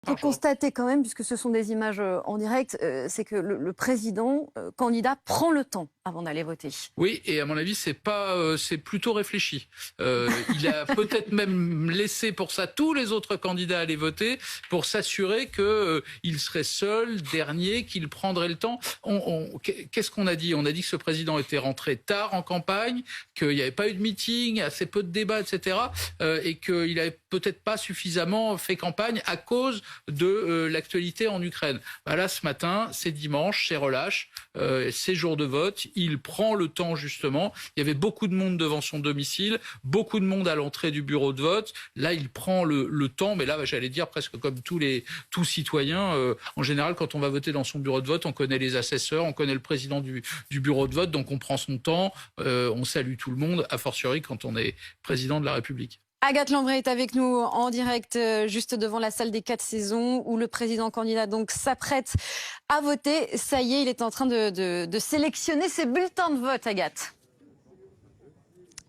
peut constater quand même, puisque ce sont des images en direct, c'est que le président candidat prend le temps avant d'aller voter. Oui, et à mon avis, c'est plutôt réfléchi. Il a peut-être même laissé pour ça tous les autres candidats aller voter pour s'assurer qu'il serait seul, dernier, qu'il prendrait le temps. Qu'est-ce qu'on a dit? On a dit que ce président était rentré tard en campagne, qu'il n'y avait pas eu de meeting, assez peu de débats, etc. Et qu'il n'avait peut-être pas suffisamment fait campagne à cause de l'actualité en Ukraine. Là, ce matin, c'est dimanche, c'est relâche, c'est jour de vote. Il prend le temps, justement. Il y avait beaucoup de monde devant son domicile, beaucoup de monde à l'entrée du bureau de vote. Là, il prend le temps, mais là, j'allais dire presque comme tout citoyen. En général, quand on va voter dans son bureau de vote, on connaît les assesseurs, on connaît le président du bureau de vote, donc on prend son temps, on salue tout le monde, a fortiori quand on est président de la République. Agathe Lambray est avec nous en direct, juste devant la salle des 4 saisons, où le président candidat donc s'apprête à voter. Ça y est, il est en train de sélectionner ses bulletins de vote, Agathe.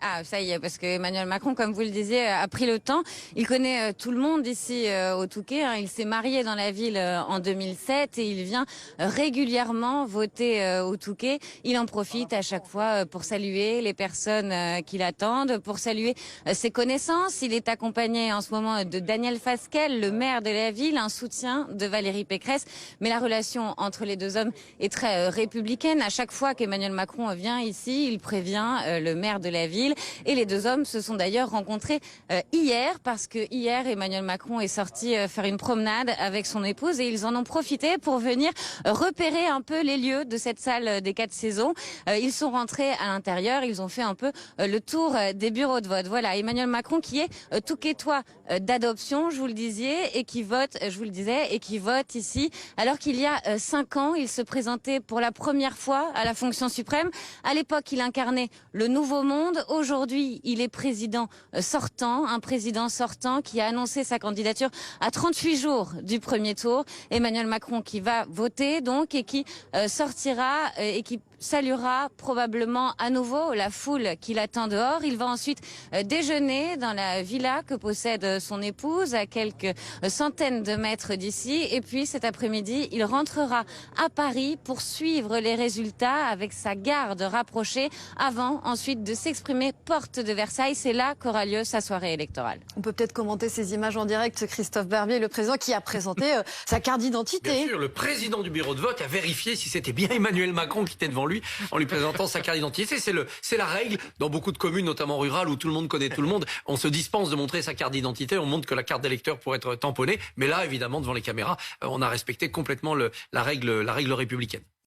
Ah, ça y est, parce que Emmanuel Macron, comme vous le disiez, a pris le temps. Il connaît tout le monde ici au Touquet. Il s'est marié dans la ville en 2007 et il vient régulièrement voter au Touquet. Il en profite à chaque fois pour saluer les personnes qui l'attendent, pour saluer ses connaissances. Il est accompagné en ce moment de Daniel Fasquelle, le maire de la ville, un soutien de Valérie Pécresse. Mais la relation entre les deux hommes est très républicaine. À chaque fois qu'Emmanuel Macron vient ici, il prévient le maire de la ville. Et les deux hommes se sont d'ailleurs rencontrés hier, parce que hier Emmanuel Macron est sorti faire une promenade avec son épouse et ils en ont profité pour venir repérer un peu les lieux de cette salle des 4 saisons. Ils sont rentrés à l'intérieur, ils ont fait un peu le tour des bureaux de vote. Voilà, Emmanuel Macron qui est touquetois d'adoption, je vous le disais, et qui vote, je vous le disais, et qui vote ici, alors qu'il y a 5 ans, il se présentait pour la première fois à la fonction suprême. À l'époque, il incarnait le Nouveau Monde. Aujourd'hui, il est président sortant, un président sortant qui a annoncé sa candidature à 38 jours du premier tour. Emmanuel Macron qui va voter donc et qui sortira et qui saluera probablement à nouveau la foule qui l'attend dehors. Il va ensuite déjeuner dans la villa que possède son épouse à quelques centaines de mètres d'ici. Et puis cet après-midi, il rentrera à Paris pour suivre les résultats avec sa garde rapprochée avant ensuite de s'exprimer porte de Versailles. C'est là qu'aura lieu sa soirée électorale. On peut peut-être commenter ces images en direct. Christophe Barbier, le président qui a présenté sa carte d'identité. Bien sûr, le président du bureau de vote a vérifié si c'était bien Emmanuel Macron qui était devant lui en lui présentant sa carte d'identité. C'est la règle dans beaucoup de communes, notamment rurales, où tout le monde connaît tout le monde. On se dispense de montrer sa carte d'identité, on montre que la carte d'électeur pourrait être tamponnée. Mais là, évidemment, devant les caméras, on a respecté complètement la règle républicaine.